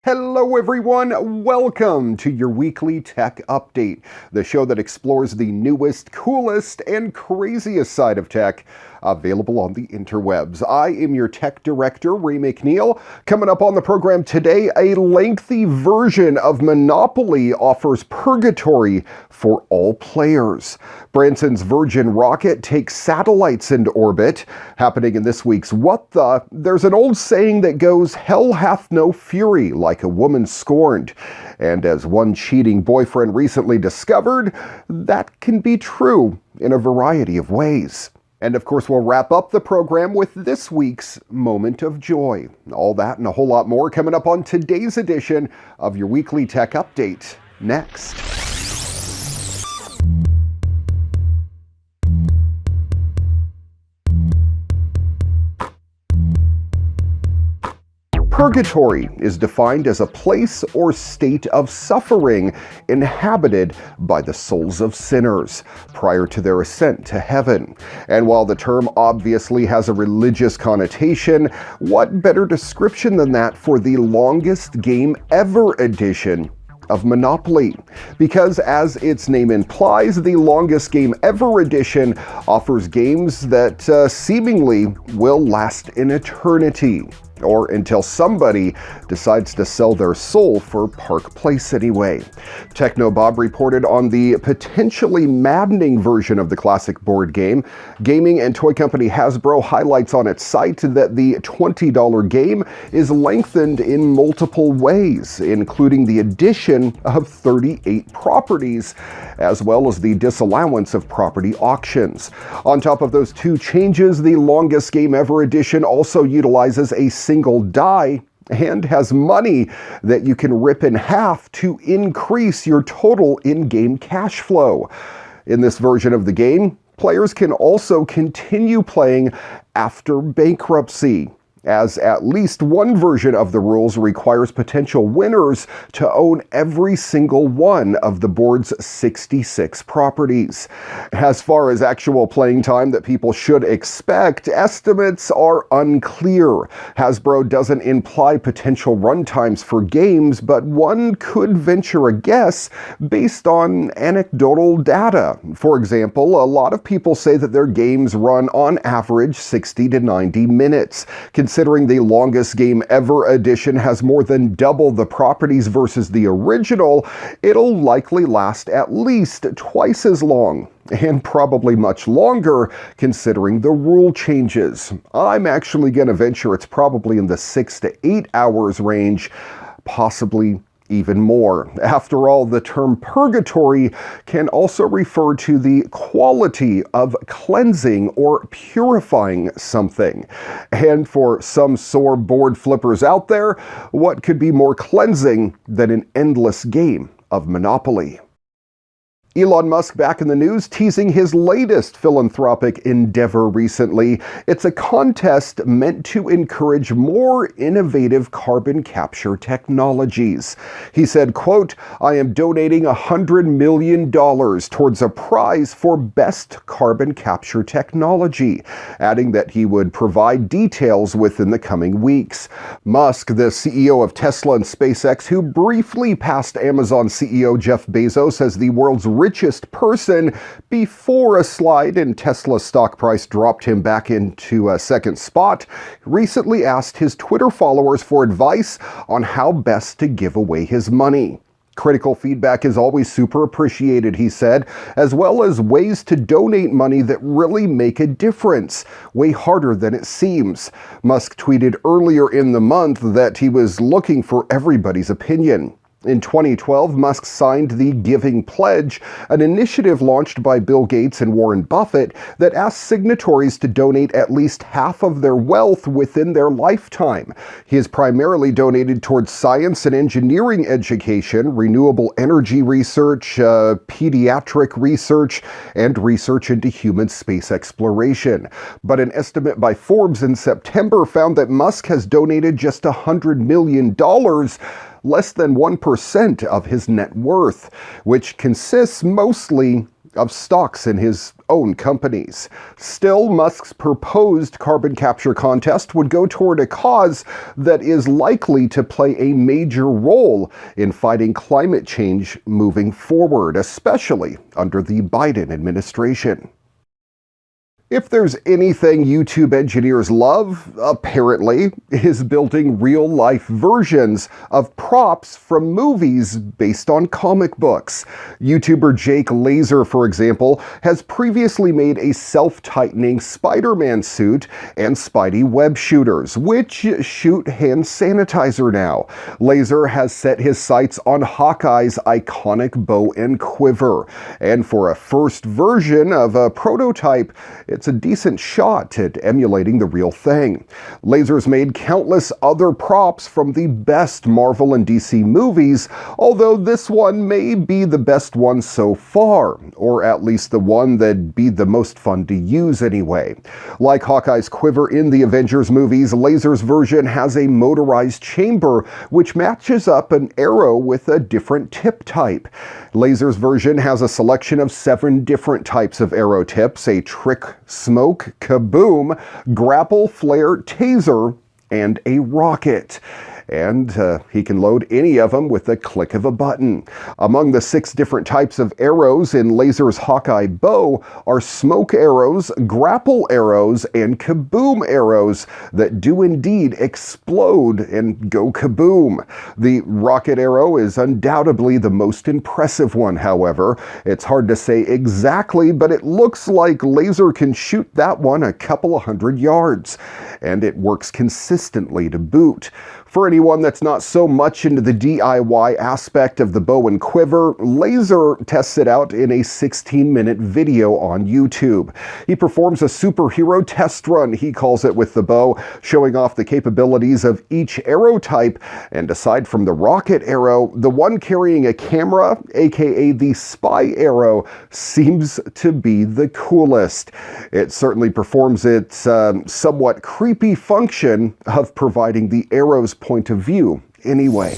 Hello everyone, welcome to your weekly tech update, the show that explores the newest, coolest, and craziest side of tech available on the interwebs. I am your tech director, Ray McNeil. Coming up on the program today, a lengthy version of Monopoly offers purgatory for all players. Branson's Virgin rocket takes satellites into orbit. Happening in this week's What The, there's an old saying that goes, "Hell hath no fury like a woman scorned." And as one cheating boyfriend recently discovered, that can be true in a variety of ways. And of course, we'll wrap up the program with this week's Moment of Joy. All that and a whole lot more coming up on today's edition of your weekly tech update. Next. Purgatory is defined as a place or state of suffering inhabited by the souls of sinners prior to their ascent to heaven. And while the term obviously has a religious connotation, what better description than that for the longest game ever edition of Monopoly? Because as its name implies, the longest game ever edition offers games that seemingly will last an eternity. Or until somebody decides to sell their soul for Park Place anyway. Techno Bob reported on the potentially maddening version of the classic board game. Gaming and toy company Hasbro highlights on its site that the $20 game is lengthened in multiple ways, including the addition of 38 properties, as well as the disallowance of property auctions. On top of those two changes, the longest game ever edition also utilizes a single die and has money that you can rip in half to increase your total in-game cash flow. In this version of the game, players can also continue playing after bankruptcy, as at least one version of the rules requires potential winners to own every single one of the board's 66 properties. As far as actual playing time that people should expect, estimates are unclear. Hasbro doesn't imply potential runtimes for games, but one could venture a guess based on anecdotal data. For example, a lot of people say that their games run on average 60 to 90 minutes. Considering the longest game ever edition has more than double the properties versus the original, it'll likely last at least twice as long, and probably much longer considering the rule changes. I'm actually going to venture it's probably in the 6 to 8 hours range, possibly even more. After all, the term purgatory can also refer to the quality of cleansing or purifying something. And for some sore board flippers out there, what could be more cleansing than an endless game of Monopoly? Elon Musk back in the news, teasing his latest philanthropic endeavor recently. It's a contest meant to encourage more innovative carbon capture technologies. He said, quote, "I am donating $100 million towards a prize for best carbon capture technology," adding that he would provide details within the coming weeks. Musk, the CEO of Tesla and SpaceX, who briefly passed Amazon CEO Jeff Bezos as the world's richest person before a slide in Tesla's stock price dropped him back into a second spot, recently asked his Twitter followers for advice on how best to give away his money. Critical feedback is always super appreciated, he said, as well as ways to donate money that really make a difference, way harder than it seems. Musk tweeted earlier in the month that he was looking for everybody's opinion. In 2012, Musk signed the Giving Pledge, an initiative launched by Bill Gates and Warren Buffett that asks signatories to donate at least half of their wealth within their lifetime. He has primarily donated towards science and engineering education, renewable energy research, pediatric research, and research into human space exploration. But an estimate by Forbes in September found that Musk has donated just $100 million, less than 1% of his net worth, which consists mostly of stocks in his own companies. Still, Musk's proposed carbon capture contest would go toward a cause that is likely to play a major role in fighting climate change moving forward, especially under the Biden administration. If there's anything YouTube engineers love, apparently, is building real-life versions of props from movies based on comic books. YouTuber Jake Laser, for example, has previously made a self-tightening Spider-Man suit and Spidey web shooters, which shoot hand sanitizer now. Laser has set his sights on Hawkeye's iconic bow and quiver, and for a first version of a prototype, it's a decent shot at emulating the real thing. Laser's made countless other props from the best Marvel and DC movies, although this one may be the best one so far, or at least the one that'd be the most fun to use anyway. Like Hawkeye's quiver in the Avengers movies, Laser's version has a motorized chamber which matches up an arrow with a different tip type. Laser's version has a selection of 7 different types of arrow tips: a trick, smoke, kaboom, grapple, flare, taser, and a rocket. And he can load any of them with the click of a button. Among the 6 different types of arrows in Laser's Hawkeye bow are smoke arrows, grapple arrows, and kaboom arrows that do indeed explode and go kaboom. The rocket arrow is undoubtedly the most impressive one, however. It's hard to say exactly, but it looks like Laser can shoot that one a couple of 100 yards, and it works consistently to boot. For anyone that's not so much into the DIY aspect of the bow and quiver, Laser tests it out in a 16-minute video on YouTube. He performs a superhero test run, he calls it, with the bow, showing off the capabilities of each arrow type, and aside from the rocket arrow, the one carrying a camera, aka the spy arrow, seems to be the coolest. It certainly performs its somewhat creepy function of providing the arrow's point of view anyway.